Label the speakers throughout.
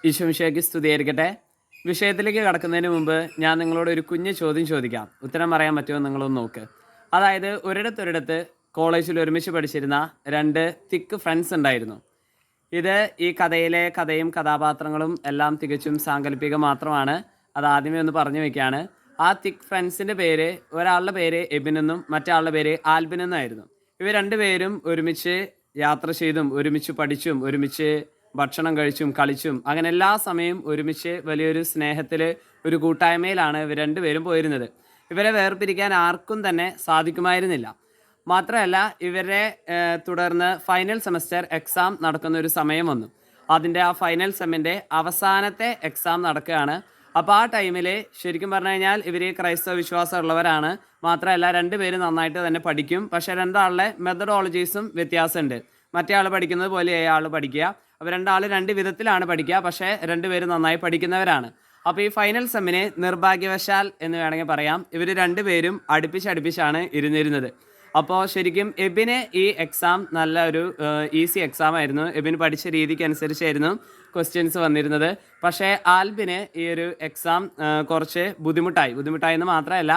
Speaker 1: ഈശോമിശിഹായ്ക്ക് സ്തുതിയായിരിക്കട്ടെ. വിഷയത്തിലേക്ക് കടക്കുന്നതിന് മുമ്പ് ഞാൻ നിങ്ങളോട് ഒരു കുഞ്ഞു ചോദ്യം ചോദിക്കാം. ഉത്തരം പറയാൻ പറ്റുമോ നിങ്ങളൊന്ന് നോക്ക്. അതായത് ഒരിടത്തൊരിടത്ത് കോളേജിൽ ഒരുമിച്ച് പഠിച്ചിരുന്ന രണ്ട് തിക്ക് ഫ്രണ്ട്സ് ഉണ്ടായിരുന്നു. ഇത് ഈ കഥയിലെ കഥയും കഥാപാത്രങ്ങളും എല്ലാം തികച്ചും സാങ്കല്പികം മാത്രമാണ്. അത് ആദ്യമേ ഒന്ന് പറഞ്ഞു വയ്ക്കുകയാണ്. ആ തിക്ക് ഫ്രണ്ട്സിൻ്റെ പേര്, ഒരാളുടെ പേര് എബിനെന്നും മറ്റേ പേര് ആൽബിനെന്നായിരുന്നു. ഇവർ രണ്ടുപേരും ഒരുമിച്ച് യാത്ര ചെയ്തും ഒരുമിച്ച് പഠിച്ചും ഒരുമിച്ച് ഭക്ഷണം കഴിച്ചും കളിച്ചും അങ്ങനെ എല്ലാ സമയവും ഒരുമിച്ച് വലിയൊരു സ്നേഹത്തിൽ ഒരു കൂട്ടായ്മയിലാണ് ഇവർ രണ്ടുപേരും പോയിരുന്നത്. ഇവരെ വേർപിരിക്കാൻ ആർക്കും തന്നെ സാധിക്കുമായിരുന്നില്ല. മാത്രമല്ല ഇവരെ തുടർന്ന് ഫൈനൽ സെമസ്റ്റർ എക്സാം നടക്കുന്ന ഒരു സമയം വന്നു. അതിൻ്റെ ആ ഫൈനൽ സെമ്മിൻ്റെ അവസാനത്തെ എക്സാം നടക്കുകയാണ്. അപ്പോൾ ആ ടൈമിൽ ശരിക്കും പറഞ്ഞു കഴിഞ്ഞാൽ ഇവർ ക്രൈസ്തവ വിശ്വാസമുള്ളവരാണ്. മാത്രമല്ല രണ്ടുപേരും നന്നായിട്ട് തന്നെ പഠിക്കും. പക്ഷേ രണ്ടാളുടെ മെത്തഡോളജീസും വ്യത്യാസമുണ്ട്. മറ്റേ ആൾ പഠിക്കുന്നത് പോലെ ആൾ പഠിക്കുക. അപ്പോൾ രണ്ടാൾ രണ്ട് വിധത്തിലാണ് പഠിക്കുക. പക്ഷേ രണ്ടുപേരും നന്നായി പഠിക്കുന്നവരാണ്. അപ്പോൾ ഈ ഫൈനൽ സെമ്മിന് നിർഭാഗ്യവശാൽ എന്ന് വേണമെങ്കിൽ പറയാം, ഇവർ രണ്ടുപേരും അടുപ്പിച്ചാണ് ഇരുന്നിരുന്നത്. അപ്പോൾ ശരിക്കും എബിന് ഈ എക്സാം നല്ല ഒരു ഈസി എക്സാം ആയിരുന്നു. എബിന് പഠിച്ച രീതിക്ക് അനുസരിച്ചായിരുന്നു ക്വസ്റ്റ്യൻസ് വന്നിരുന്നത്. പക്ഷേ ആൽബിന് ഈ ഒരു എക്സാം കുറച്ച് ബുദ്ധിമുട്ടായെന്ന് മാത്രമല്ല,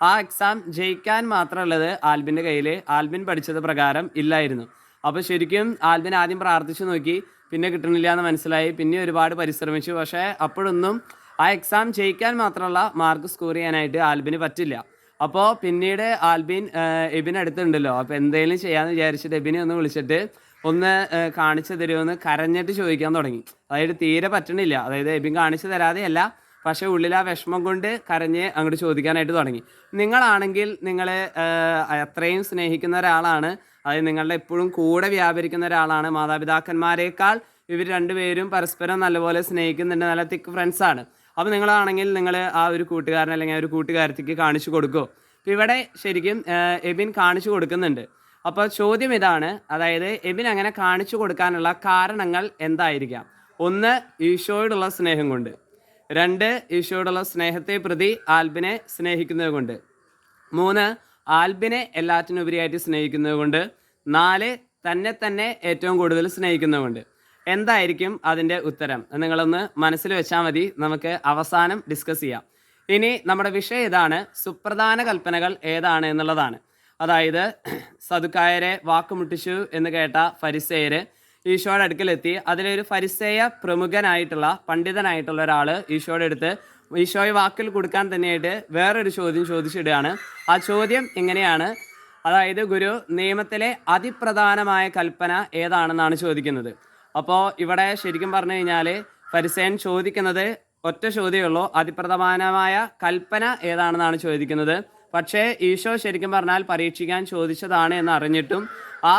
Speaker 1: ആ എക്സാം ജയിക്കാൻ മാത്രമുള്ളത് ആൽബിൻ്റെ കയ്യിൽ ആൽബിൻ പഠിച്ചത് പ്രകാരം ഇല്ലായിരുന്നു. അപ്പോൾ ശരിക്കും ആൽബിൻ ആദ്യം പ്രാർത്ഥിച്ചു നോക്കി, പിന്നെ കിട്ടണില്ല എന്ന് മനസ്സിലായി. പിന്നെ ഒരുപാട് പരിശ്രമിച്ചു. പക്ഷേ അപ്പോഴൊന്നും ആ എക്സാം ജയിക്കാൻ മാത്രമുള്ള മാർക്ക് സ്കോർ ചെയ്യാനായിട്ട് ആൽബിന് പറ്റില്ല. അപ്പോൾ പിന്നീട് ആൽബിൻ എബിൻ അടുത്തുണ്ടല്ലോ, അപ്പോൾ എന്തെങ്കിലും ചെയ്യാമെന്ന് വിചാരിച്ചിട്ട് എബിനെ ഒന്ന് വിളിച്ചിട്ട് ഒന്ന് കാണിച്ചു തരുമെന്ന് കരഞ്ഞിട്ട് ചോദിക്കാൻ തുടങ്ങി. അതായത് തീരെ പറ്റണില്ല. അതായത് എബിൻ കാണിച്ചു തരാതെയല്ല, പക്ഷേ ഉള്ളിൽ ആ വിഷമം കൊണ്ട് കരഞ്ഞ് അങ്ങോട്ട് ചോദിക്കാനായിട്ട് തുടങ്ങി. നിങ്ങളാണെങ്കിൽ നിങ്ങൾ അത്രയും സ്നേഹിക്കുന്ന ഒരാളാണ്, അതായത് നിങ്ങളുടെ എപ്പോഴും കൂടെ വ്യാപരിക്കുന്ന ഒരാളാണ്. മാതാപിതാക്കന്മാരെക്കാൾ ഇവർ രണ്ടുപേരും പരസ്പരം നല്ലപോലെ സ്നേഹിക്കുന്നുണ്ട്, നല്ല തിക്ക് ഫ്രണ്ട്സാണ്. അപ്പോൾ നിങ്ങളാണെങ്കിൽ നിങ്ങൾ ആ ഒരു കൂട്ടുകാരൻ അല്ലെങ്കിൽ ആ ഒരു കൂട്ടുകാരത്തിക്ക് കാണിച്ചു കൊടുക്കുമോ? അപ്പോൾ ഇവിടെ ശരിക്കും എബിൻ കാണിച്ചു കൊടുക്കുന്നുണ്ട്. അപ്പോൾ ചോദ്യം ഇതാണ്, അതായത് എബിൻ അങ്ങനെ കാണിച്ചു കൊടുക്കാനുള്ള കാരണങ്ങൾ എന്തായിരിക്കാം? ഒന്ന്, ഈശോയോടുള്ള സ്നേഹം കൊണ്ട്. രണ്ട്, ഈശോയോടുള്ള സ്നേഹത്തെ പ്രതി ആൽബിനെ സ്നേഹിക്കുന്നത് കൊണ്ട്. മൂന്ന്, ആൽബിനെ എല്ലാറ്റിനുപരിയായിട്ട് സ്നേഹിക്കുന്നത് കൊണ്ട്. നാല്, തന്നെ ഏറ്റവും കൂടുതൽ സ്നേഹിക്കുന്നത് കൊണ്ട്. എന്തായിരിക്കും അതിൻ്റെ ഉത്തരം? നിങ്ങളൊന്ന് മനസ്സിൽ വെച്ചാൽ മതി. നമുക്ക് അവസാനം ഡിസ്കസ് ചെയ്യാം. ഇനി നമ്മുടെ വിഷയം ഇതാണ്, സുപ്രധാന കൽപ്പനകൾ ഏതാണ് എന്നുള്ളതാണ്. അതായത് സദുക്കായരെ വാക്കുമുട്ടിച്ചു എന്ന് കേട്ട ഫരിസേയർ ഈശോയുടെ അടുക്കലെത്തി. അതിലൊരു ഫരിസേയ പ്രമുഖനായിട്ടുള്ള പണ്ഡിതനായിട്ടുള്ള ഒരാൾ ഈശോയുടെ അടുത്ത് ഈശോയെ വാക്കിൽ കൊടുക്കാൻ തന്നെയായിട്ട് വേറൊരു ചോദ്യം ചോദിച്ചിടുകയാണ്. ആ ചോദ്യം ഇങ്ങനെയാണ്, അതായത് ഗുരു, നിയമത്തിലെ അതിപ്രധാനമായ കൽപ്പന ഏതാണെന്നാണ് ചോദിക്കുന്നത്. അപ്പോൾ ഇവിടെ ശരിക്കും പറഞ്ഞു കഴിഞ്ഞാൽ ഫരിസേയൻ ചോദിക്കുന്നത് ഒറ്റ ചോദ്യമേ ഉള്ളൂ, അതിപ്രധാനമായ കൽപ്പന ഏതാണെന്നാണ് ചോദിക്കുന്നത്. പക്ഷേ ഈശോ ശരിക്കും പറഞ്ഞാൽ പരീക്ഷിക്കാൻ ചോദിച്ചതാണ് എന്ന് അറിഞ്ഞിട്ടും ആ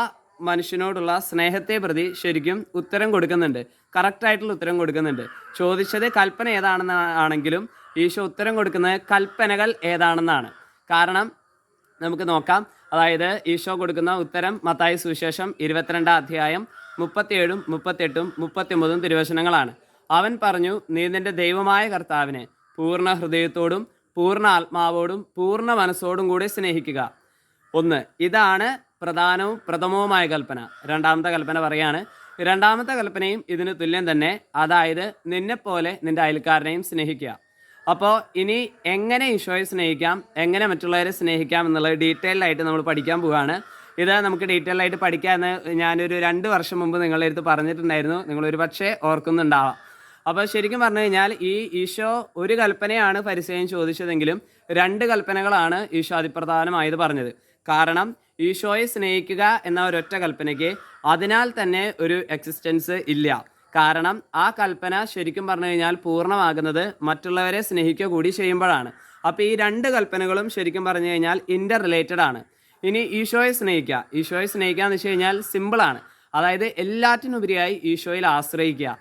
Speaker 1: മനുഷ്യനോടുള്ള സ്നേഹത്തെ പ്രതി ശരിക്കും ഉത്തരം കൊടുക്കുന്നുണ്ട്, കറക്റ്റായിട്ടുള്ള ഉത്തരം കൊടുക്കുന്നുണ്ട്. ചോദിച്ചത് കൽപ്പന ഏതാണെന്നാണെങ്കിലും ഈശോ ഉത്തരം കൊടുക്കുന്നത് കൽപ്പനകൾ ഏതാണെന്നാണ്. കാരണം നമുക്ക് നോക്കാം. അതായത് ഈശോ കൊടുക്കുന്ന ഉത്തരം മത്തായി സുവിശേഷം 22 അധ്യായം 37, 38, 39 തിരുവചനങ്ങളാണ്. അവൻ പറഞ്ഞു, നീ നിന്റെ ദൈവമായ കർത്താവിനെ പൂർണ്ണ ഹൃദയത്തോടും പൂർണ്ണ ആത്മാവോടും പൂർണ്ണ മനസ്സോടും കൂടി സ്നേഹിക്കുക. ഒന്ന്, ഇതാണ് പ്രഥമവുമായ കൽപ്പന. രണ്ടാമത്തെ കൽപ്പന പറയാണ്, രണ്ടാമത്തെ കൽപ്പനയും ഇതിന് തുല്യം തന്നെ, അതായത് നിന്നെപ്പോലെ നിന്റെ അയൽക്കാരനെയും സ്നേഹിക്കുക. അപ്പോൾ ഇനി എങ്ങനെ ഈശോയെ സ്നേഹിക്കാം, എങ്ങനെ മറ്റുള്ളവരെ സ്നേഹിക്കാം എന്നുള്ളത് ഡീറ്റെയിൽഡ് ആയിട്ട് നമ്മൾ പഠിക്കാൻ പോവുകയാണ്. ഇത് നമുക്ക് ഡീറ്റെയിൽഡ് ആയിട്ട് പഠിക്കാമെന്ന് ഞാനൊരു 2 വർഷം മുമ്പ് നിങ്ങളുടെ അടുത്ത് പറഞ്ഞിട്ടുണ്ടായിരുന്നു. നിങ്ങളൊരു പക്ഷേ ഓർക്കുന്നുണ്ടാവാം. അപ്പോൾ ശരിക്കും പറഞ്ഞു കഴിഞ്ഞാൽ ഈ ഈശോ ഒരു കൽപ്പനയാണ് ഫരിസേയൻ ചോദിച്ചതെങ്കിലും 2 കൽപ്പനകളാണ് ഈശോ അതിപ്രധാനമായത് പറഞ്ഞത്. കാരണം ഈശോയെ സ്നേഹിക്കുക എന്ന ഒരൊറ്റ കൽപ്പനയ്ക്ക് അതിനാൽ തന്നെ ഒരു എക്സിസ്റ്റൻസ് ഇല്ല. കാരണം ആ കൽപ്പന ശരിക്കും പറഞ്ഞു കഴിഞ്ഞാൽ പൂർണ്ണമാകുന്നത് മറ്റുള്ളവരെ സ്നേഹിക്കുക കൂടി ചെയ്യുമ്പോഴാണ്. അപ്പോൾ ഈ 2 കൽപ്പനകളും ശരിക്കും പറഞ്ഞു കഴിഞ്ഞാൽ ഇൻ്റർ റിലേറ്റഡ് ആണ്. ഇനി ഈശോയെ സ്നേഹിക്കുക എന്ന് വെച്ച് കഴിഞ്ഞാൽ സിമ്പിളാണ്. അതായത് എല്ലാറ്റിനുപരിയായി ഈശോയിൽ ആശ്രയിക്കുക,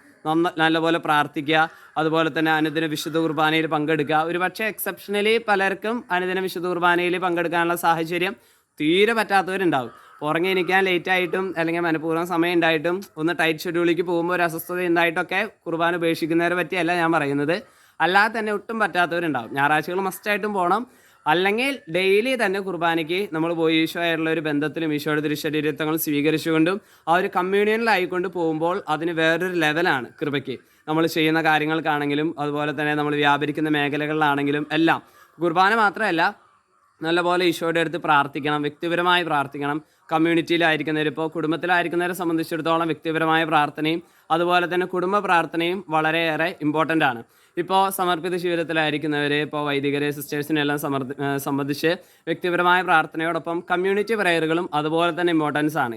Speaker 1: നല്ലപോലെ പ്രാർത്ഥിക്കുക, അതുപോലെ തന്നെ അനുദിന വിശുദ്ധ കുർബാനയിൽ പങ്കെടുക്കുക. ഒരു പക്ഷേ എക്സെപ്ഷനലി പലർക്കും അനുദിന വിശുദ്ധ കുർബാനയിൽ പങ്കെടുക്കാനുള്ള സാഹചര്യം തീരെ പറ്റാത്തവരുണ്ടാവും. ഉറങ്ങി എണീക്കാൻ ലേറ്റായിട്ടും അല്ലെങ്കിൽ മനഃപൂർവ്വം സമയം ഉണ്ടായിട്ടും ഒന്ന് ടൈറ്റ് ഷെഡ്യൂളിലേക്ക് പോകുമ്പോൾ ഒരു അസ്വസ്ഥത ഉണ്ടായിട്ടൊക്കെ കുർബാന ഉപേക്ഷിക്കുന്നവരെ പറ്റിയല്ല ഞാൻ പറയുന്നത്. അല്ലാതെ തന്നെ ഒട്ടും പറ്റാത്തവരുണ്ടാവും. ഞായറാഴ്ചകൾ മസ്റ്റായിട്ടും പോകണം. അല്ലെങ്കിൽ ഡെയിലി തന്നെ കുർബാനയ്ക്ക് നമ്മൾ പോയി ഈശോയായിട്ടുള്ള ഒരു ബന്ധത്തിലും ഈശോയുടെ തിരുശരീരത്വങ്ങൾ സ്വീകരിച്ചുകൊണ്ടും ആ ഒരു കമ്മ്യൂണിയനിലായിക്കൊണ്ട് പോകുമ്പോൾ അതിന് വേറൊരു ലെവലാണ് കൃപയ്ക്ക്. നമ്മൾ ചെയ്യുന്ന കാര്യങ്ങൾക്കാണെങ്കിലും അതുപോലെ തന്നെ നമ്മൾ വ്യാപരിക്കുന്ന മേഖലകളിലാണെങ്കിലും എല്ലാം കുർബാന മാത്രമല്ല, നല്ലപോലെ ഈശോയുടെ അടുത്ത് പ്രാർത്ഥിക്കണം, വ്യക്തിപരമായി പ്രാർത്ഥിക്കണം. കമ്മ്യൂണിറ്റിയിലായിരിക്കുന്നവർ, ഇപ്പോൾ കുടുംബത്തിലായിരിക്കുന്നവരെ സംബന്ധിച്ചിടത്തോളം വ്യക്തിപരമായ പ്രാർത്ഥനയും അതുപോലെ തന്നെ കുടുംബ പ്രാർത്ഥനയും വളരെയേറെ ഇമ്പോർട്ടൻ്റ് ആണ്. ഇപ്പോൾ സമർപ്പിത ജീവിതത്തിലായിരിക്കുന്നവർ, ഇപ്പോൾ വൈദികരെ, സിസ്റ്റേഴ്സിനെല്ലാം സംബന്ധിച്ച് വ്യക്തിപരമായ പ്രാർത്ഥനയോടൊപ്പം കമ്മ്യൂണിറ്റി പ്രയറുകളും അതുപോലെ തന്നെ ഇമ്പോർട്ടൻസ് ആണ്.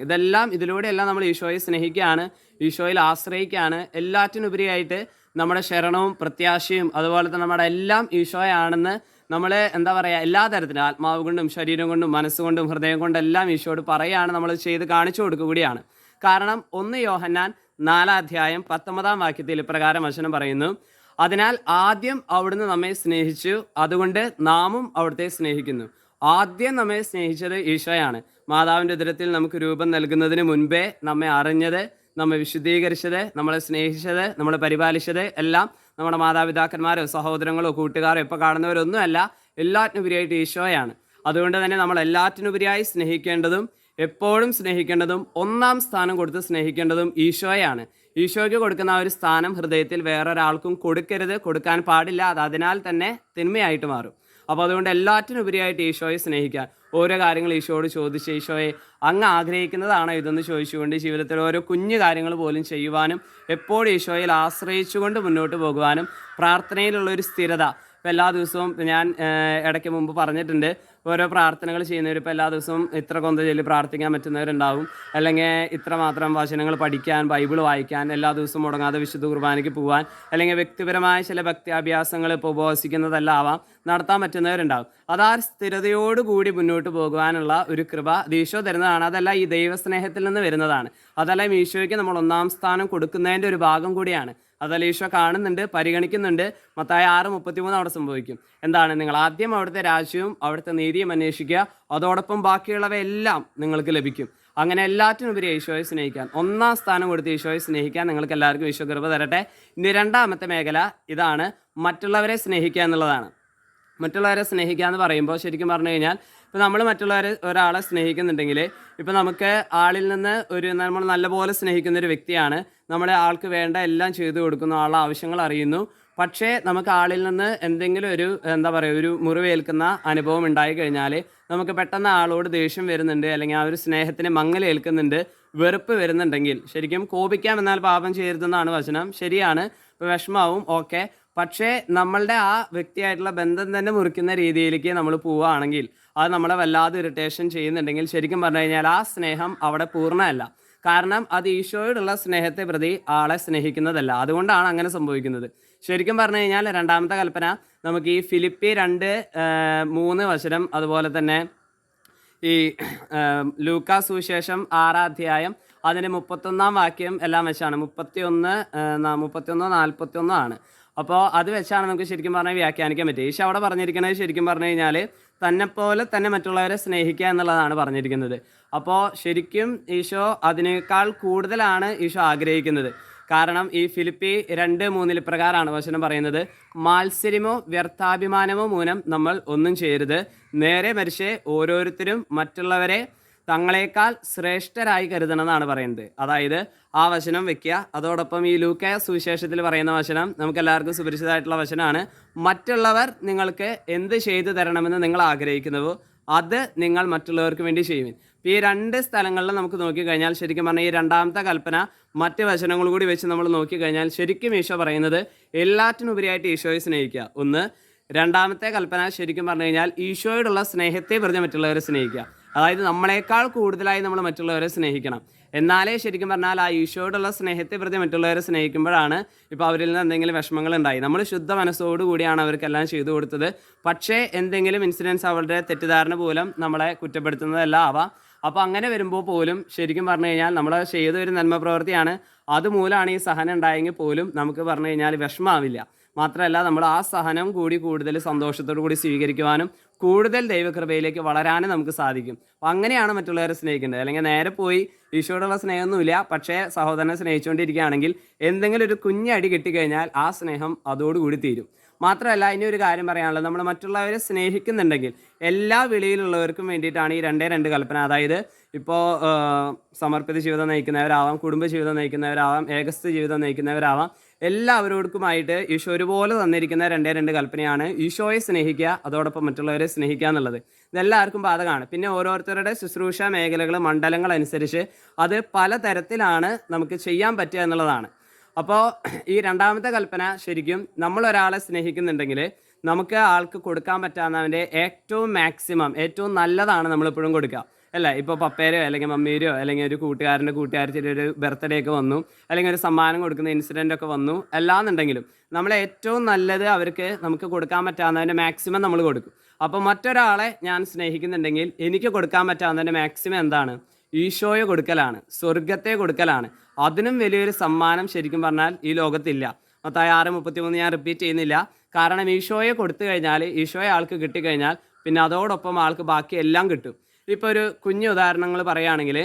Speaker 1: ഇതിലൂടെയെല്ലാം നമ്മൾ ഈശോയെ സ്നേഹിക്കുകയാണ്, ഈശോയിൽ ആശ്രയിക്കുകയാണ്. എല്ലാറ്റിനുപരിയായിട്ട് നമ്മുടെ ശരണവും പ്രത്യാശയും അതുപോലെ തന്നെ നമ്മുടെ എല്ലാം ഈശോയാണെന്ന് നമ്മൾ എല്ലാ തരത്തിലും ആത്മാവ് കൊണ്ടും ശരീരം കൊണ്ടും മനസ്സുകൊണ്ടും ഹൃദയം കൊണ്ടും എല്ലാം ഈശോയോട് പറയുകയാണ്, നമ്മൾ ചെയ്ത് കാണിച്ചു കൊടുക്കുക കൂടിയാണ്. കാരണം 1 യോഹന്നാൻ 4:19 ഇപ്രകാരം വചനം പറയുന്നു, അതിനാൽ ആദ്യം അവിടുന്ന് നമ്മെ സ്നേഹിച്ചു, അതുകൊണ്ട് നാമും അവിടുത്തെ സ്നേഹിക്കുന്നു. ആദ്യം നമ്മെ സ്നേഹിച്ചത് ഈശോയാണ്. മാതാവിൻ്റെ ഉദരത്തിൽ നമുക്ക് രൂപം നൽകുന്നതിന് മുൻപേ നമ്മെ അറിഞ്ഞത്, നമ്മെ വിശുദ്ധീകരിച്ചത്, നമ്മളെ സ്നേഹിച്ചത്, നമ്മളെ പരിപാലിച്ചത് എല്ലാം നമ്മുടെ മാതാപിതാക്കന്മാരോ സഹോദരങ്ങളോ കൂട്ടുകാരോ ഇപ്പോൾ കാണുന്നവരൊന്നുമല്ല, എല്ലാറ്റിനുപരിയായിട്ട് ഈശോയാണ്. അതുകൊണ്ട് തന്നെ നമ്മൾ എല്ലാറ്റിനുപരിയായി സ്നേഹിക്കേണ്ടതും എപ്പോഴും സ്നേഹിക്കേണ്ടതും 1-ാം സ്ഥാനം കൊടുത്ത് സ്നേഹിക്കേണ്ടതും ഈശോയാണ്. ഈശോയ്ക്ക് കൊടുക്കുന്ന ആ ഒരു സ്ഥാനം ഹൃദയത്തിൽ വേറൊരാൾക്കും കൊടുക്കരുത്, കൊടുക്കാൻ പാടില്ല. അത് അതിനാൽ തന്നെ തിന്മയായിട്ട് മാറും. അപ്പോൾ അതുകൊണ്ട് എല്ലാറ്റിനുപരിയായിട്ട് ഈശോയെ സ്നേഹിക്കാൻ, ഓരോ കാര്യങ്ങൾ ഈശോയോട് ചോദിച്ച് ഈശോയെ അങ്ങ് ആഗ്രഹിക്കുന്നതാണോ ഇതെന്ന് ചോദിച്ചുകൊണ്ട് ജീവിതത്തിൽ ഓരോ കുഞ്ഞു കാര്യങ്ങൾ പോലും ചെയ്യുവാനും എപ്പോഴും ഈശോയിൽ ആശ്രയിച്ചുകൊണ്ട് മുന്നോട്ട് പോകുവാനും പ്രാർത്ഥനയിലുള്ളൊരു സ്ഥിരത. ഇപ്പോൾ എല്ലാ ദിവസവും ഞാൻ ഇടയ്ക്ക് മുമ്പ് പറഞ്ഞിട്ടുണ്ട്, ഓരോ പ്രാർത്ഥനകൾ ചെയ്യുന്നവർ ഇപ്പോൾ എല്ലാ ദിവസവും ഇത്ര കൊന്ത ചൊല്ലി പ്രാർത്ഥിക്കാൻ പറ്റുന്നവരുണ്ടാവും, അല്ലെങ്കിൽ ഇത്ര മാത്രം വചനങ്ങൾ പഠിക്കാൻ, ബൈബിൾ വായിക്കാൻ, എല്ലാ ദിവസവും മുടങ്ങാതെ വിശുദ്ധ കുർബാനയ്ക്ക് പോകാൻ, അല്ലെങ്കിൽ വ്യക്തിപരമായ ചില ഭക്ത്യാഭ്യാസങ്ങൾ ഇപ്പോൾ ഉപവസിക്കുന്നതെല്ലാം ആവാം നടത്താൻ പറ്റുന്നവരുണ്ടാവും. അത് ആ സ്ഥിരതയോടുകൂടി മുന്നോട്ട് പോകുവാനുള്ള ഒരു കൃപ ഈശോ തരുന്നതാണ്. അതല്ല ഈ ദൈവസ്നേഹത്തിൽ നിന്ന് വരുന്നതാണ്. അതല്ല ഈശോയ്ക്ക് നമ്മൾ 1-ാം സ്ഥാനം കൊടുക്കുന്നതിൻ്റെ ഒരു ഭാഗം കൂടിയാണ്. അതല്ല ഈശോ കാണുന്നുണ്ട്, പരിഗണിക്കുന്നുണ്ട്. മത്തായി 6:33 അവിടെ സംഭവിക്കും. എന്താണ്? നിങ്ങൾ ആദ്യം അവിടുത്തെ രാജ്യവും അവിടുത്തെ നീതിയും അന്വേഷിക്കുക, അതോടൊപ്പം ബാക്കിയുള്ളവയെല്ലാം നിങ്ങൾക്ക് ലഭിക്കും. അങ്ങനെ എല്ലാറ്റിനുപരി ഈശോയെ സ്നേഹിക്കാൻ, 1-ാം സ്ഥാനം കൊടുത്ത് ഈശോയെ സ്നേഹിക്കാൻ നിങ്ങൾക്ക് എല്ലാവർക്കും ഈശോ കൃപ തരട്ടെ. ഇനി 2-ാമത്തെ മേഖല ഇതാണ്, മറ്റുള്ളവരെ സ്നേഹിക്കുക എന്നുള്ളതാണ്. മറ്റുള്ളവരെ സ്നേഹിക്കുക എന്ന് പറയുമ്പോൾ ശരിക്കും പറഞ്ഞു കഴിഞ്ഞാൽ, ഇപ്പോൾ നമ്മൾ ഒരാളെ സ്നേഹിക്കുന്നുണ്ടെങ്കിൽ, ഇപ്പോൾ നമുക്ക് ആളിൽ നിന്ന് നമ്മൾ നല്ലപോലെ സ്നേഹിക്കുന്ന ഒരു വ്യക്തിയാണ്, നമ്മളെ ആൾക്ക് വേണ്ട എല്ലാം ചെയ്തു കൊടുക്കുന്നു, ആളുടെ ആവശ്യങ്ങൾ അറിയുന്നു. പക്ഷേ നമുക്ക് ആളിൽ നിന്ന് എന്തെങ്കിലും ഒരു മുറിവേൽക്കുന്ന അനുഭവം ഉണ്ടായി കഴിഞ്ഞാൽ നമുക്ക് പെട്ടെന്ന് ആളോട് ദേഷ്യം വരുന്നുണ്ട്, അല്ലെങ്കിൽ ആ ഒരു സ്നേഹത്തിന് മങ്ങലേൽക്കുന്നുണ്ട്, വെറുപ്പ് വരുന്നുണ്ടെങ്കിൽ, ശരിക്കും കോപിക്കാം എന്നാൽ പാപം ചെയ്യരുതെന്നാണ് വചനം. ശരിയാണ്, ഇപ്പോൾ വിഷമാവും, ഓക്കെ. പക്ഷേ നമ്മളുടെ ആ വ്യക്തിയായിട്ടുള്ള ബന്ധം തന്നെ മുറിക്കുന്ന രീതിയിലേക്ക് നമ്മൾ പോവുകയാണെങ്കിൽ, അത് നമ്മളെ വല്ലാതെ ഇറിറ്റേഷൻ ചെയ്യുന്നുണ്ടെങ്കിൽ, ശരിക്കും പറഞ്ഞു കഴിഞ്ഞാൽ ആ സ്നേഹം അവിടെ പൂർണ്ണമല്ല. കാരണം അത് ഈശോയോടുള്ള സ്നേഹത്തെ പ്രതി ആളെ സ്നേഹിക്കുന്നതല്ല. അതുകൊണ്ടാണ് അങ്ങനെ സംഭവിക്കുന്നത്. ശരിക്കും പറഞ്ഞു കഴിഞ്ഞാൽ 2-ാമത്തെ കൽപ്പന നമുക്ക് ഈ ഫിലിപ്പി 2:3 വചനം, അതുപോലെ തന്നെ ഈ ലൂക്കാ സുവിശേഷം 6-ാം അതിന് 31-ാം വാക്യം എല്ലാം വെച്ചാണ്. 31-41 ആണ്. അപ്പോൾ അത് വെച്ചാണ് നമുക്ക് ശരിക്കും പറഞ്ഞാൽ വ്യാഖ്യാനിക്കാൻ പറ്റുക. ഈശോ അവിടെ പറഞ്ഞിരിക്കുന്നത് ശരിക്കും പറഞ്ഞു കഴിഞ്ഞാൽ തന്നെപ്പോലെ തന്നെ മറ്റുള്ളവരെ സ്നേഹിക്കുക എന്നുള്ളതാണ് പറഞ്ഞിരിക്കുന്നത്. അപ്പോൾ ശരിക്കും ഈശോ അതിനേക്കാൾ കൂടുതലാണ് ഈശോ ആഗ്രഹിക്കുന്നത്. കാരണം ഈ ഫിലിപ്പി 2:3 ഇപ്രകാരമാണ് വചനം പറയുന്നത്, മാത്സര്യമോ വ്യർത്ഥാഭിമാനമോ മൂലം നമ്മൾ ഒന്നും ചെയ്യരുത്, നേരെ മറിച്ച് ഓരോരുത്തരും മറ്റുള്ളവരെ തങ്ങളെക്കാൾ ശ്രേഷ്ഠരായി കരുതണം എന്നാണ് പറയുന്നത്. അതായത് ആ വചനം വെക്കുക. അതോടൊപ്പം ഈ ലൂക്കാ സുവിശേഷത്തിൽ പറയുന്ന വചനം നമുക്കെല്ലാവർക്കും സുപരിചിതമായിട്ടുള്ള വചനമാണ്, മറ്റുള്ളവർ നിങ്ങൾക്ക് എന്ത് ചെയ്തു തരണമെന്ന് നിങ്ങൾ ആഗ്രഹിക്കുന്നുവോ അത് നിങ്ങൾ മറ്റുള്ളവർക്ക് വേണ്ടി ചെയ്യുവിൻ. ഈ 2 സ്ഥലങ്ങളിലും നമുക്ക് നോക്കിക്കഴിഞ്ഞാൽ ശരിക്കും പറഞ്ഞാൽ ഈ 2-ാമത്തെ കൽപ്പന മറ്റ് വചനങ്ങൾ കൂടി വെച്ച് നമ്മൾ നോക്കിക്കഴിഞ്ഞാൽ ശരിക്കും ഈശോ പറയുന്നത് എല്ലാറ്റിനുപരിയായിട്ട് ഈശോയെ സ്നേഹിക്കുക. 2-ാമത്തെ കൽപ്പന ശരിക്കും പറഞ്ഞു കഴിഞ്ഞാൽ ഈശോയോടുള്ള സ്നേഹത്തെ പ്രതി മറ്റുള്ളവരെ സ്നേഹിക്കുക. അതായത് നമ്മളെക്കാൾ കൂടുതലായി നമ്മൾ മറ്റുള്ളവരെ സ്നേഹിക്കണം. എന്നാലേ ശരിക്കും പറഞ്ഞാൽ ആ ഈശോയോടുള്ള സ്നേഹത്തെ പ്രതി മറ്റുള്ളവരെ സ്നേഹിക്കുമ്പോഴാണ് ഇപ്പോൾ അവരിൽ നിന്ന് എന്തെങ്കിലും വിഷമങ്ങൾ ഉണ്ടായി, നമ്മൾ ശുദ്ധ മനസ്സോടുകൂടിയാണ് അവർക്കെല്ലാം ചെയ്തു കൊടുത്തത്. പക്ഷേ എന്തെങ്കിലും ഇൻസിഡൻസ് അവരുടെ തെറ്റിദ്ധാരണ മൂലം നമ്മളെ കുറ്റപ്പെടുത്തുന്നതെല്ലാം ആവാം. അപ്പോൾ അങ്ങനെ വരുമ്പോൾ പോലും ശരിക്കും പറഞ്ഞു കഴിഞ്ഞാൽ നമ്മൾ ചെയ്തൊരു നന്മ പ്രവൃത്തിയാണ്, അതുമൂലമാണ് ഈ സഹനം ഉണ്ടായെങ്കിൽ പോലും നമുക്ക് പറഞ്ഞു കഴിഞ്ഞാൽ വിഷമാവില്ല. മാത്രമല്ല നമ്മൾ ആ സഹനം കൂടി കൂടുതൽ സന്തോഷത്തോടു കൂടി സ്വീകരിക്കുവാനും കൂടുതൽ ദൈവകൃപയിലേക്ക് വളരാനും നമുക്ക് സാധിക്കും. അപ്പം അങ്ങനെയാണ് മറ്റുള്ളവരെ സ്നേഹിക്കേണ്ടത്. അല്ലെങ്കിൽ നേരെ പോയി ഈശോയോടുള്ള സ്നേഹമൊന്നുമില്ല, പക്ഷേ സഹോദരനെ സ്നേഹിച്ചുകൊണ്ടിരിക്കുകയാണെങ്കിൽ എന്തെങ്കിലും ഒരു കുഞ്ഞടി കിട്ടിക്കഴിഞ്ഞാൽ ആ സ്നേഹം അതോടുകൂടി തീരും. മാത്രമല്ല ഇനി ഒരു കാര്യം പറയാനുള്ളത്, നമ്മൾ മറ്റുള്ളവരെ സ്നേഹിക്കുന്നുണ്ടെങ്കിൽ എല്ലാ വിളിയിലുള്ളവർക്കും വേണ്ടിയിട്ടാണ് ഈ 2 കൽപ്പന. അതായത് ഇപ്പോൾ സമർപ്പിത ജീവിതം നയിക്കുന്നവരാവാം, കുടുംബ ജീവിതം നയിക്കുന്നവരാവാം, ഏകസ്ഥ ജീവിതം നയിക്കുന്നവരാവാം, എല്ലാവരോടുമായിട്ട് ഈശോ ഒരുപോലെ തന്നിരിക്കുന്ന രണ്ട് കൽപ്പനയാണ് ഈശോയെ സ്നേഹിക്കുക, അതോടൊപ്പം മറ്റുള്ളവരെ സ്നേഹിക്കുക എന്നുള്ളത്. ഇതെല്ലാവർക്കും ബാധകമാണ്. പിന്നെ ഓരോരുത്തരുടെ ശുശ്രൂഷ മേഖലകൾ, മണ്ഡലങ്ങൾ അനുസരിച്ച് അത് പലതരത്തിലാണ് നമുക്ക് ചെയ്യാൻ പറ്റുക എന്നുള്ളതാണ്. അപ്പോൾ ഈ രണ്ടാമത്തെ കൽപ്പന ശരിക്കും നമ്മളൊരാളെ സ്നേഹിക്കുന്നുണ്ടെങ്കിൽ നമുക്ക് ആൾക്ക് കൊടുക്കാൻ പറ്റാവുന്നതിൻ്റെ ഏറ്റവും മാക്സിമം, ഏറ്റവും നല്ലതാണ് നമ്മളെപ്പോഴും കൊടുക്കുക, അല്ല. ഇപ്പോൾ പപ്പേരോ അല്ലെങ്കിൽ മമ്മീരോ അല്ലെങ്കിൽ ഒരു കൂട്ടുകാരത്തിൻ്റെ ഒരു ബർത്ത്ഡേ ഒക്കെ വന്നു, അല്ലെങ്കിൽ ഒരു സമ്മാനം കൊടുക്കുന്ന ഇൻസിഡൻ്റ് ഒക്കെ വന്നു, എല്ലാന്നുണ്ടെങ്കിലും നമ്മളെ ഏറ്റവും നല്ലത് അവർക്ക് നമുക്ക് കൊടുക്കാൻ പറ്റാവുന്നതിൻ്റെ മാക്സിമം നമ്മൾ കൊടുക്കും. അപ്പോൾ മറ്റൊരാളെ ഞാൻ സ്നേഹിക്കുന്നുണ്ടെങ്കിൽ എനിക്ക് കൊടുക്കാൻ പറ്റാവുന്നതിൻ്റെ മാക്സിമം എന്താണ്? ഈശോയെ കൊടുക്കലാണ്, സ്വർഗത്തെ കൊടുക്കലാണ്. അതിനും വലിയൊരു സമ്മാനം ശരിക്കും പറഞ്ഞാൽ ഈ ലോകത്തില്ല. മത്തായി 6:33 ഞാൻ റിപ്പീറ്റ് ചെയ്യുന്നില്ല. കാരണം ഈശോയെ കൊടുത്തു കഴിഞ്ഞാൽ, ഈശോയെ ആൾക്ക് കിട്ടിക്കഴിഞ്ഞാൽ പിന്നെ അതോടൊപ്പം ആൾക്ക് ബാക്കി എല്ലാം കിട്ടും. ഇപ്പോൾ ഒരു കുഞ്ഞു ഉദാഹരണങ്ങൾ പറയുകയാണെങ്കിൽ,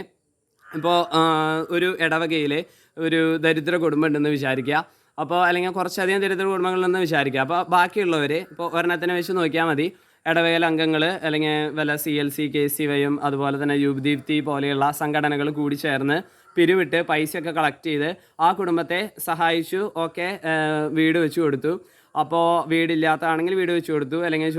Speaker 1: ഇപ്പോൾ ഒരു ഇടവകയിൽ ഒരു ദരിദ്ര കുടുംബം ഉണ്ടെന്ന് വിചാരിക്കുക. അപ്പോൾ അല്ലെങ്കിൽ കുറച്ചധികം ദരിദ്ര കുടുംബങ്ങളുണ്ടെന്ന് വിചാരിക്കുക. അപ്പോൾ ബാക്കിയുള്ളവർ ഇപ്പോൾ ഒരെണ്ണത്തിനെ വെച്ച് നോക്കിയാൽ മതി. ഇടവകയിലെ അംഗങ്ങൾ അല്ലെങ്കിൽ വല്ല CLC, KCY അതുപോലെ തന്നെ യുവദീപ്തി പോലെയുള്ള സംഘടനകൾ കൂടി ചേർന്ന് പിരിവിട്ട് പൈസയൊക്കെ കളക്ട് ചെയ്ത് ആ കുടുംബത്തെ സഹായിച്ചു. ഓക്കെ, വീട് വെച്ച് കൊടുത്തു. അപ്പോൾ വീടില്ലാത്തതാണെങ്കിൽ വീട് വെച്ച് കൊടുത്തു, അല്ലെങ്കിൽ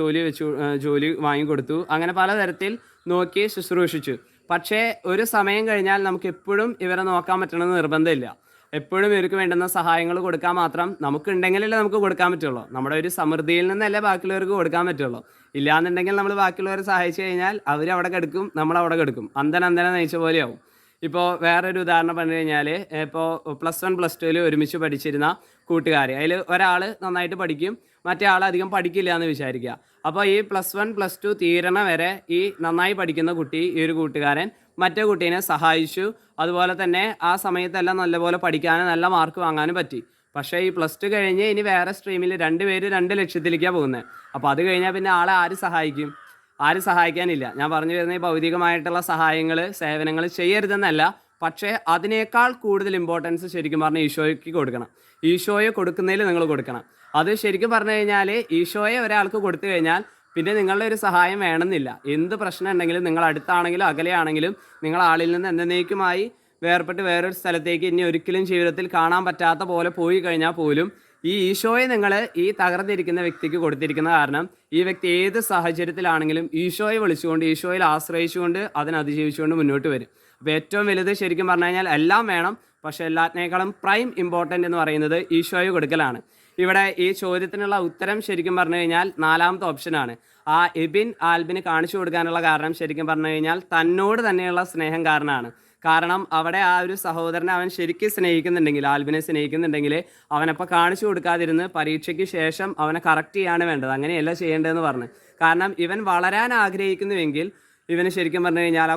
Speaker 1: ജോലി വാങ്ങിക്കൊടുത്തു. അങ്ങനെ പലതരത്തിൽ നോക്കി ശുശ്രൂഷിച്ചു. പക്ഷേ ഒരു സമയം കഴിഞ്ഞാൽ നമുക്ക് എപ്പോഴും ഇവരെ നോക്കാൻ പറ്റണമെന്ന് നിർബന്ധമില്ല. എപ്പോഴും ഇവർക്ക് വേണ്ടുന്ന സഹായങ്ങൾ കൊടുക്കാൻ മാത്രം നമുക്കുണ്ടെങ്കിലല്ലേ നമുക്ക് കൊടുക്കാൻ പറ്റുള്ളൂ. നമ്മുടെ ഒരു സമൃദ്ധിയിൽ നിന്നല്ലേ ബാക്കിയുള്ളവർക്ക് കൊടുക്കാൻ പറ്റുള്ളൂ. ഇല്ലാന്നുണ്ടെങ്കിൽ നമ്മൾ ബാക്കിയുള്ളവരെ സഹായിച്ചു കഴിഞ്ഞാൽ അവർ അവിടെ കിടക്കും, നമ്മളവിടെ കിടക്കും, അന്തന നയിച്ച പോലെയാവും. ഇപ്പോൾ വേറൊരു ഉദാഹരണം പറഞ്ഞു കഴിഞ്ഞാൽ, ഇപ്പോൾ +1 +2 ഒരുമിച്ച് പഠിച്ചിരുന്ന കൂട്ടുകാർ, അതിൽ ഒരാൾ നന്നായിട്ട് പഠിക്കും, മറ്റേ ആൾ അധികം പഠിക്കില്ല എന്ന് വിചാരിക്കുക. അപ്പോൾ ഈ +1 +2 തീരണ വരെ ഈ നന്നായി പഠിക്കുന്ന കുട്ടി, ഈ ഒരു കൂട്ടുകാരൻ മറ്റേ കുട്ടീനെ സഹായിച്ചു. അതുപോലെ തന്നെ ആ സമയത്തെല്ലാം നല്ലപോലെ പഠിക്കാനും നല്ല മാർക്ക് വാങ്ങാനും പറ്റി. പക്ഷേ ഈ +2 കഴിഞ്ഞ് ഇനി വേറെ സ്ട്രീമിൽ 2 പേര് 2 ലക്ഷ്യത്തിലേക്കാണ് പോകുന്നത്. അപ്പോൾ അത് കഴിഞ്ഞാൽ പിന്നെ ആളെ ആര് സഹായിക്കും? ആരും സഹായിക്കാനില്ല. ഞാൻ പറഞ്ഞു വരുന്ന ഈ ഭൗതികമായിട്ടുള്ള സഹായങ്ങൾ, സേവനങ്ങൾ ചെയ്യരുതെന്നല്ല, പക്ഷേ അതിനേക്കാൾ കൂടുതൽ ഇമ്പോർട്ടൻസ് ശരിക്കും പറഞ്ഞാൽ ഈശോയ്ക്ക് കൊടുക്കണം. ഈശോയെ കൊടുക്കുന്നതിൽ നിങ്ങൾ കൊടുക്കണം. അത് ശരിക്കും പറഞ്ഞു കഴിഞ്ഞാൽ ഈശോയെ ഒരാൾക്ക് കൊടുത്തു കഴിഞ്ഞാൽ പിന്നെ നിങ്ങളുടെ ഒരു സഹായം വേണമെന്നില്ല. എന്ത് പ്രശ്നം ഉണ്ടെങ്കിലും, നിങ്ങൾ അടുത്താണെങ്കിലും അകലെയാണെങ്കിലും, നിങ്ങൾ ആളിൽ നിന്ന് എന്നേക്കുമായി വേർപെട്ട് വേറൊരു സ്ഥലത്തേക്ക് ഇനി ഒരിക്കലും ജീവിതത്തിൽ കാണാൻ പറ്റാത്ത പോലെ പോയി കഴിഞ്ഞാൽ പോലും ഈ ഈശോയെ നിങ്ങൾ ഈ തകർന്നിരിക്കുന്ന വ്യക്തിക്ക് കൊടുത്തിരിക്കുന്ന കാരണം ഈ വ്യക്തി ഏത് സാഹചര്യത്തിലാണെങ്കിലും ഈശോയെ വിളിച്ചുകൊണ്ട്, ഈശോയിൽ ആശ്രയിച്ചുകൊണ്ട്, അതിനതിജീവിച്ചുകൊണ്ട് മുന്നോട്ട് വരും. അപ്പോൾ ഏറ്റവും വലുത് ശരിക്കും പറഞ്ഞു കഴിഞ്ഞാൽ എല്ലാം വേണം, പക്ഷേ എല്ലാത്തിനേക്കാളും പ്രൈം ഇമ്പോർട്ടൻ്റ് എന്ന് പറയുന്നത് ഈശോയെ കൊടുക്കലാണ്. ഇവിടെ ഈ ചോദ്യത്തിനുള്ള ഉത്തരം ശരിക്കും പറഞ്ഞു കഴിഞ്ഞാൽ 4ാമത്തെ ഓപ്ഷനാണ്. ആ എബിൻ ആൽബിന് കാണിച്ചു കൊടുക്കാനുള്ള കാരണം ശരിക്കും പറഞ്ഞു കഴിഞ്ഞാൽ തന്നോട് തന്നെയുള്ള സ്നേഹം കാരണമാണ്. കാരണം അവിടെ ആ ഒരു സഹോദരനെ അവൻ ശരിക്കും സ്നേഹിക്കുന്നുണ്ടെങ്കിൽ, ആൽബിനെ സ്നേഹിക്കുന്നുണ്ടെങ്കിൽ, അവനപ്പോൾ കാണിച്ചു കൊടുക്കാതിരുന്ന് പരീക്ഷയ്ക്ക് ശേഷം അവനെ കറക്റ്റ് ചെയ്യാണ് വേണ്ടത്. അങ്ങനെയല്ല ചെയ്യേണ്ടതെന്ന് പറഞ്ഞു. കാരണം ഇവൻ വളരാൻ ആഗ്രഹിക്കുന്നുവെങ്കിൽ ഇവന് ശരിക്കും പറഞ്ഞു കഴിഞ്ഞാൽ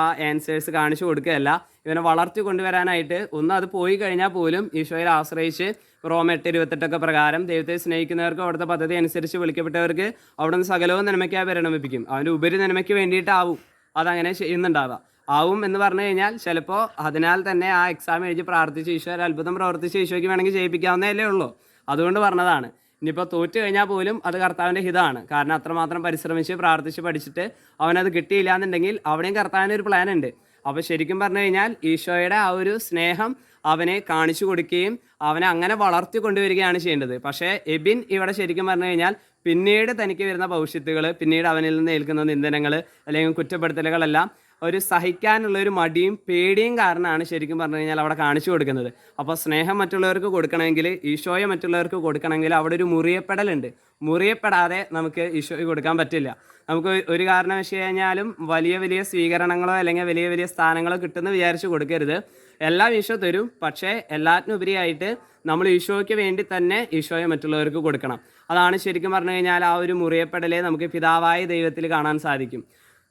Speaker 1: ആ ആൻസേഴ്സ് കാണിച്ചു കൊടുക്കുകയല്ല, ഇവനെ വളർത്തി കൊണ്ടുവരാനായിട്ട് അത് പോയി കഴിഞ്ഞാൽ പോലും ഈശോയിൽ ആശ്രയിച്ച് റോമ 8:28 പ്രകാരം ദൈവത്തെ സ്നേഹിക്കുന്നവർക്ക് അവിടുത്തെ പദ്ധതി അനുസരിച്ച് വിളിക്കപ്പെട്ടവർക്ക് അവിടുന്ന് സകലവും നന്മയ്ക്കായി പരിണമിപ്പിക്കും. അവൻ്റെ ഉപരി നന്മയ്ക്ക് വേണ്ടിയിട്ടാവും അതങ്ങനെ ചെയ്യുന്നുണ്ടാവുക. ആവും എന്ന് പറഞ്ഞു കഴിഞ്ഞാൽ ചിലപ്പോൾ അതിനാൽ തന്നെ ആ എക്സാം എഴുതി പ്രാർത്ഥിച്ച് ഈശോ ഒരു അത്ഭുതം പ്രവർത്തിച്ച് ഈശോയ്ക്ക് വേണമെങ്കിൽ ജയിപ്പിക്കാവുന്നതല്ലേ ഉള്ളൂ. അതുകൊണ്ട് പറഞ്ഞതാണ്. ഇനിയിപ്പോൾ തോറ്റു കഴിഞ്ഞാൽ പോലും അത് കർത്താവിൻ്റെ ഹിതമാണ്. കാരണം അത്രമാത്രം പരിശ്രമിച്ച് പ്രാർത്ഥിച്ച് പഠിച്ചിട്ട് അവനത് കിട്ടിയില്ല എന്നുണ്ടെങ്കിൽ അവിടെയും കർത്താവിൻ്റെ ഒരു പ്ലാൻ ഉണ്ട്. അപ്പോൾ ശരിക്കും പറഞ്ഞു കഴിഞ്ഞാൽ ഈശോയുടെ ആ ഒരു സ്നേഹം അവനെ കാണിച്ചു കൊടുക്കുകയും അവനെ അങ്ങനെ വളർത്തി കൊണ്ടുവരികയാണ് ചെയ്യേണ്ടത്. പക്ഷേ എബിൻ ഇവിടെ ശരിക്കും പറഞ്ഞു കഴിഞ്ഞാൽ പിന്നീട് തനിക്ക് വരുന്ന ഭവിഷ്യത്തുകൾ, പിന്നീട് അവനിൽ നിന്ന് ഏൽക്കുന്ന നിന്ദനങ്ങൾ അല്ലെങ്കിൽ കുറ്റപ്പെടുത്തലുകളെല്ലാം ഒരു സഹിക്കാനുള്ളൊരു മടിയും പേടിയും കാരണമാണ് ശരിക്കും പറഞ്ഞു കഴിഞ്ഞാൽ അവിടെ കാണിച്ചു കൊടുക്കുന്നത്. അപ്പോൾ സ്നേഹം മറ്റുള്ളവർക്ക് കൊടുക്കണമെങ്കിൽ, ഈശോയെ മറ്റുള്ളവർക്ക് കൊടുക്കണമെങ്കിൽ അവിടെ ഒരു മുറിയപ്പെടലുണ്ട്. മുറിയപ്പെടാതെ നമുക്ക് ഈശോയ്ക്ക് കൊടുക്കാൻ പറ്റില്ല. നമുക്ക് ഒരു കാരണവശാൽ കഴിഞ്ഞാലും വലിയ വലിയ സ്വീകരണങ്ങളോ അല്ലെങ്കിൽ വലിയ വലിയ സ്ഥാനങ്ങളോ കിട്ടുമെന്ന് വിചാരിച്ച് കൊടുക്കരുത്. എല്ലാം ഈശോ തരും, പക്ഷേ എല്ലാറ്റിനുപരിയായിട്ട് നമ്മൾ ഈശോയ്ക്ക് വേണ്ടി തന്നെ ഈശോയെ മറ്റുള്ളവർക്ക് കൊടുക്കണം. അതാണ് ശരിക്കും പറഞ്ഞു കഴിഞ്ഞാൽ ആ ഒരു മുറിയപ്പെടലെ നമുക്ക് പിതാവായ ദൈവത്തിൽ കാണാൻ സാധിക്കും.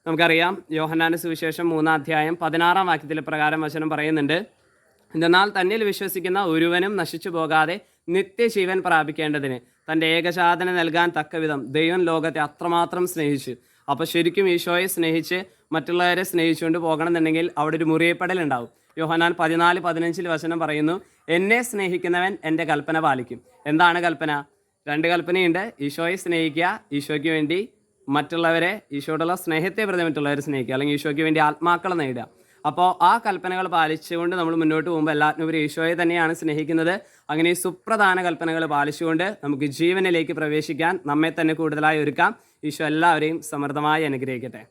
Speaker 1: നമുക്കറിയാം, യോഹന്നാന്റെ സുവിശേഷം 3-ാം അധ്യായം 16-ാം വാക്യത്തിലെ പ്രകാരം വചനം പറയുന്നുണ്ട്, എന്നാൽ തന്നിൽ വിശ്വസിക്കുന്ന ഒരുവനും നശിച്ചു പോകാതെ നിത്യജീവൻ പ്രാപിക്കേണ്ടതിന് തൻ്റെ ഏകജാതനെ നൽകാൻ തക്കവിധം ദൈവം ലോകത്തെ അത്രമാത്രം സ്നേഹിച്ചു. അപ്പോൾ ശരിക്കും ഈശോയെ സ്നേഹിച്ച് മറ്റുള്ളവരെ സ്നേഹിച്ചുകൊണ്ട് പോകണമെന്നുണ്ടെങ്കിൽ അവിടെ ഒരു മുറിയപ്പെടലുണ്ടാവും. യോഹന്നാൻ 14:15 വചനം പറയുന്നു, എന്നെ സ്നേഹിക്കുന്നവൻ എൻ്റെ കൽപ്പന പാലിക്കും. എന്താണ് കൽപ്പന? 2 കൽപ്പനയുണ്ട്. ഈശോയെ സ്നേഹിക്കുക, ഈശോയ്ക്ക് വേണ്ടി മറ്റുള്ളവരെ, ഈശോയോടുള്ള സ്നേഹത്തെ പ്രതി മറ്റുള്ളവരെ സ്നേഹിക്കുക, അല്ലെങ്കിൽ ഈശോയ്ക്ക് വേണ്ടി ആത്മാക്കളെ നേടുക. അപ്പോൾ ആ കൽപ്പനകൾ പാലിച്ചുകൊണ്ട് നമ്മൾ മുന്നോട്ട് പോകുമ്പോൾ എല്ലാത്തിനുപരി ഈശോയെ തന്നെയാണ് സ്നേഹിക്കുന്നത്. അങ്ങനെ ഈ സുപ്രധാന കൽപ്പനകൾ പാലിച്ചുകൊണ്ട് നമുക്ക് ജീവനിലേക്ക് പ്രവേശിക്കാൻ നമ്മെ തന്നെ കൂടുതലായി ഒരുക്കാം. ഈശോ എല്ലാവരെയും സമൃദ്ധമായി അനുഗ്രഹിക്കട്ടെ.